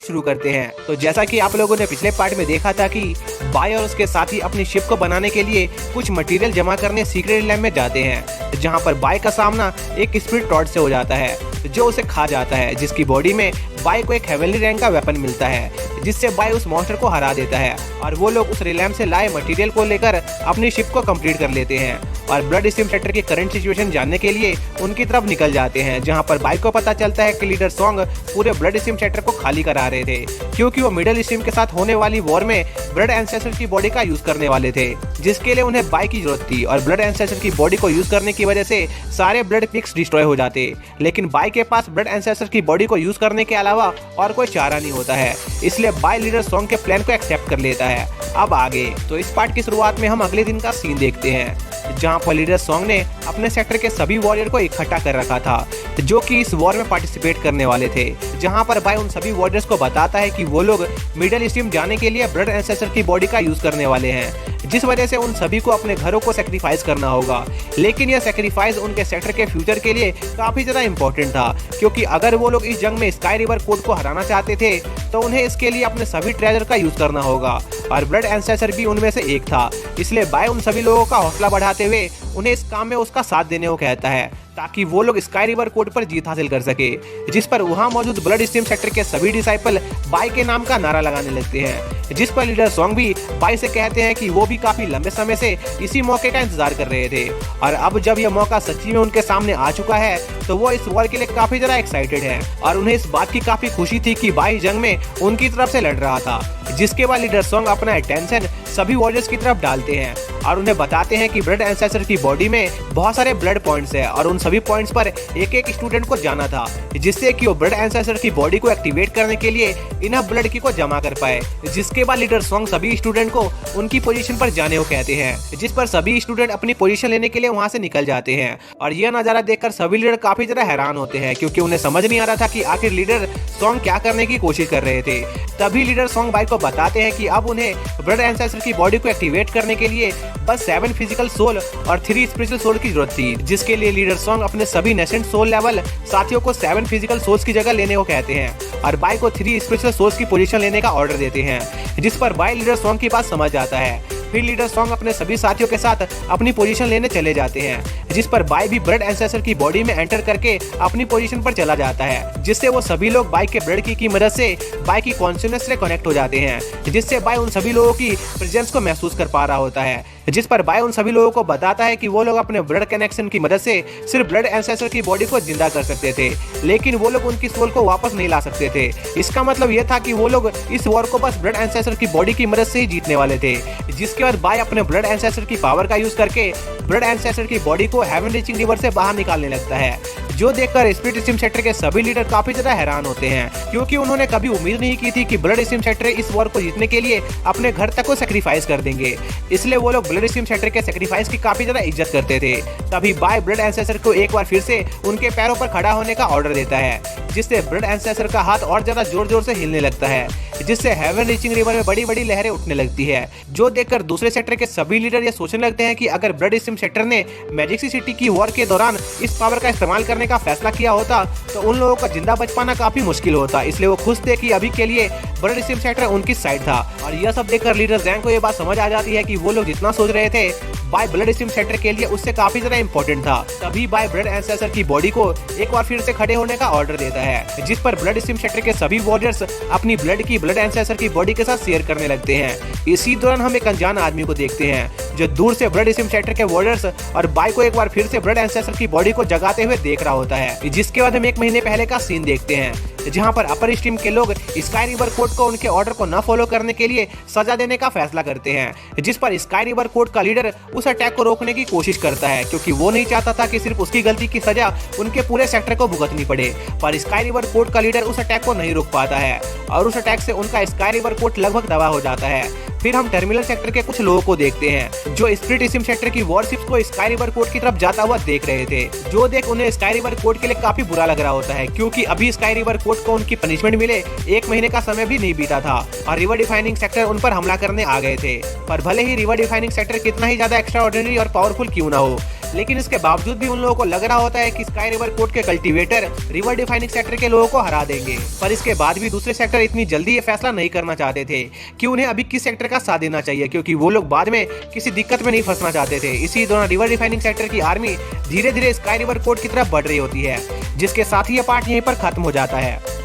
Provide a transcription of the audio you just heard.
शुरू करते हैं। तो जैसा कि आप लोगों ने पिछले पार्ट में देखा था कि बाय और उसके साथी अपनी शिप को बनाने के लिए कुछ मटेरियल जमा करने सीक्रेट लैब में जाते हैं, जहां पर बाय का सामना एक स्पिरिट रॉड से हो जाता है जो उसे खा जाता है, जिसकी बॉडी में बाय को एक हेवनली रैंक का वेपन मिलता है, जिससे बाय उस मॉन्स्टर को हरा देता है और वो लोग उस रिलैम्प से लाए मटेरियल को लेकर अपनी शिप को कंप्लीट कर लेते हैं और ब्लड स्ट्रीम सेक्टर की करंट सिचुएशन जानने के लिए उनकी तरफ निकल जाते हैं, जहां पर बाय को पता चलता है कि लीडर सॉन्ग पूरे ब्लड स्ट्रीम सेक्टर को खाली करा रहे थे क्योंकि वो मिडिल स्ट्रीम के साथ होने वाली वॉर में ब्लड एंसेस्टर की बॉडी का यूज करने वाले थे, जिसके लिए उन्हें बाय की जरूरत थी और ब्लड एंसेस्टर की बॉडी को यूज करने की वजह से सारे ब्लड पिक्स डिस्ट्रॉय हो जाते। लेकिन बाय के पास ब्लड एंसेस्टर की बॉडी को यूज करने के अलावा और कोई चारा नहीं होता है, इसलिए बाय लीडर सॉन्ग के प्लान को एक्सेप्ट कर लेता है। अब आगे तो इस पार्ट की शुरुआत में हम अगले दिन का सीन देखते हैं, जहां पर लीडर सॉन्ग ने अपने सेक्टर के सभी वॉरियर को इकट्ठा कर रखा था जो कि इस वॉर में पार्टिसिपेट करने वाले थे, जहां पर बाय उन सभी वॉरियर्स को बताता है कि वो लोग मिडिल स्ट्रीम जाने के लिए ब्लड एंसेस्टर की बॉडी का यूज करने वाले हैं, जिस वजह से उन सभी को अपने घरों को सेक्रीफाइस करना होगा। लेकिन यह सेक्रीफाइस उनके सेक्टर के फ्यूचर के लिए काफी ज्यादा इंपॉर्टेंट था, क्योंकि अगर वो लोग इस जंग में स्काई रिवर कोड को हराना चाहते थे तो उन्हें इसके लिए अपने सभी ट्रेजर का यूज करना होगा और ब्लड एंसेस्टर भी उनमें से एक था। इसलिए बाय उन सभी लोगों का हौसला बढ़ाते हुए उन्हें इस काम में उसका साथ देने को कहता है ताकि वो लोग स्काई रिवर कोड पर जीत हासिल कर सके, जिस पर वहां मौजूद ब्लड स्ट्रीम सेक्टर के सभी डिसाइपल बाय के नाम का नारा लगाने लगते हैं, जिस पर लीडर सॉन्ग भी बाय से कहते हैं कि वो भी काफी लंबे समय से इसी मौके का इंतजार कर रहे थे और अब जब यह मौका सच्ची में उनके सामने आ चुका है तो वो इस वॉर के लिए काफी ज्यादा एक्साइटेड है और उन्हें इस बात की काफी खुशी थी कि बाय जंग में उनकी तरफ से लड़ रहा था। जिसके बाद लीडर सॉन्ग अपना अटेंशन सभी वॉरियर्स की तरफ डालते हैं और उन्हें बताते हैं कि ब्लड एंसेस्टर की बॉडी में बहुत सारे ब्लड पॉइंट्स हैं और उन सभी पॉइंट्स पर एक एक स्टूडेंट को जाना था, जिससे कि वो ब्लड एंसेस्टर की बॉडी को एक्टिवेट करने के लिए इनफ ब्लड की को जमा कर पाए। जिसके बाद लीडर सॉन्ग सभी स्टूडेंट को उनकी पोजीशन पर जाने को कहते हैं, जिस पर सभी स्टूडेंट अपनी पोजीशन लेने के लिए वहां से निकल जाते हैं और यह नजारा देखकर सभी लीडर काफी ज्यादा हैरान होते हैं, क्योंकि उन्हें समझ नहीं आ रहा था कि आखिर लीडर सॉन्ग क्या करने की कोशिश कर रहे थे। तभी लीडर सॉन्ग बाय को बताते हैं कि अब उन्हें ब्लड एंसेस्टर की बॉडी को एक्टिवेट करने के लिए बस 7 फिजिकल सोल और 3 स्पिरिचुअल सोल की जरूरत थी, जिसके लिए लीडर सॉन्ग अपने सभी नेसेंट सोल लेवल साथियों को 7 फिजिकल सोल्स की जगह लेने को कहते हैं और बाय को 3 स्पिरिचुअल सोल्स की पोजीशन लेने का ऑर्डर देते हैं, जिस पर बाय लीडर सॉन्ग की बात समझ जाता है। फिर लीडर सॉन्ग अपने सभी साथियों के साथ अपनी पोजीशन लेने चले जाते हैं, जिस पर बाय भी ब्लड एंसेस्टर की बॉडी में एंटर करके अपनी पोजीशन पर चला जाता है, जिससे वो सभी लोग बाय के ब्लड की मदद से बाय की कॉन्शियसनेस से कनेक्ट हो जाते हैं, जिससे बाय उन सभी लोगों की प्रेजेंस को महसूस कर पा रहा होता है। जिस पर बाय उन सभी लोगों को बताता है कि वो लोग अपने ब्लड कनेक्शन की मदद से सिर्फ ब्लड एंसेस्टर की बॉडी को जिंदा कर सकते थे, लेकिन वो लोग उनकी सोल को वापस नहीं ला सकते थे। इसका मतलब यह था कि वो लोग इस वॉर को बस ब्लड एंसेस्टर की बॉडी की मदद से ही जीतने वाले थे। जिसके बाद बाय अपने ब्लड एंसेस्टर की पावर का यूज करके ब्लड एंसेस्टर की बॉडी को हेवन रीचिंग रिवर से बाहर निकालने लगता है, जो देखकर स्पिरिट स्ट्रीम सेक्टर के सभी लीडर काफी ज्यादा हैरान होते हैं, क्योंकि उन्होंने कभी उम्मीद नहीं की थी कि ब्लड स्ट्रीम सेक्टर इस वॉर को जीतने के लिए अपने घर तक को सेक्रीफाइस कर देंगे। इसलिए वो लोग ब्लड स्ट्रीम सेक्टर के सेक्रीफाइस की काफी ज्यादा इज्जत करते थे। तभी बाय ब्लड एंसेस्टर को एक बार फिर से उनके पैरों पर खड़ा होने का ऑर्डर देता है, जिससे ब्लड एंसेस्टर का हाथ और ज्यादा जोर जोर से हिलने लगता है, जिससे हेवन रीचिंग रिवर में बड़ी बड़ी लहरें उठने लगती है, जो देखकर दूसरे सेक्टर के सभी लीडर ये सोचने लगते हैं कि अगर ब्लड स्ट्रीम सेक्टर ने मैजिक सिटी की वॉर के दौरान इस पावर का इस्तेमाल करने का फैसला किया होता तो उन लोगों का जिंदा बच पाना काफी मुश्किल होता। इसलिए वो खुश थे कि अभी के लिए ब्लड स्ट्रीम सेक्टर उनकी साइड था और यह सब देखकर लीडर जैंग को यह बात समझ आ जाती है कि वो लोग जितना सोच रहे थे बाय ब्लड स्ट्रीम सेक्टर के लिए उससे काफी ज्यादा इंपॉर्टेंट था। तभी बाय ब्लड एंसेस्टर की बॉडी को एक बार फिर से खड़े होने का ऑर्डर देता है, जिस पर ब्लड स्ट्रीम सेक्टर के सभी वॉरियर्स अपनी ब्लड की ब्लड एंसेस्टर की बॉडी के साथ शेयर करने लगते हैं। इसी दौरान हम एक अनजान आदमी को देखते हैं जो दूर से ब्लड स्ट्रीम सेक्टर के वॉरियर्स और बाय को एक बार फिर से ब्लड एंसेस्टर की बॉडी को जगाते हुए देख रहा होता है। जिसके बाद हम 1 महीने पहले का सीन देखते हैं, जहां पर अपर स्ट्रीम के लोग स्काई रिवर कोड को उनके ऑर्डर को न फॉलो करने के लिए सजा देने का फैसला करते हैं, जिस पर स्काई रिवर कोड का लीडर उस अटैक को रोकने की कोशिश करता है, क्योंकि वो नहीं चाहता था कि सिर्फ उसकी गलती की सजा उनके पूरे सेक्टर को भुगतनी पड़े। पर स्काई रिवर कोड का लीडर उस अटैक को नहीं रोक पाता है और उस अटैक से उनका स्काई रिवर कोड लगभग तबाह हो जाता है। फिर हम टर्मिनल सेक्टर के कुछ लोगों को देखते हैं जो स्पिरिट स्ट्रीम सेक्टर की वॉरशिप्स को स्काई रिवर कोड की तरफ जाता हुआ देख रहे थे, जो देख उन्हें स्काई रिवर कोड के लिए काफी बुरा लग रहा होता है, क्योंकि अभी स्काई रिवर कोड को उनकी पनिशमेंट मिले 1 महीने का समय भी नहीं बीता था और रिवर डिफाइनिंग सेक्टर उन पर हमला करने आ गए थे। पर भले ही रिवर डिफाइनिंग सेक्टर कितना ही ज्यादा एक्स्ट्रा ऑर्डिनरी और पावरफुल क्यों ना हो, लेकिन इसके बावजूद भी उन लोगों को लग रहा होता है कि स्काई रिवर कोर्ट के कल्टीवेटर रिवर डिफाइनिंग सेक्टर के लोगों को हरा देंगे। पर इसके बाद भी दूसरे सेक्टर इतनी जल्दी ये फैसला नहीं करना चाहते थे कि उन्हें अभी किस सेक्टर का साथ देना चाहिए, क्योंकि वो लोग बाद में किसी दिक्कत में नहीं फंसना चाहते थे। इसी दौरान रिवर डिफाइनिंग सेक्टर की आर्मी धीरे धीरे स्काई रिवर कोर्ट की तरफ बढ़ रही होती है, जिसके साथ ही ये पार्ट यहीं पर खत्म हो जाता है।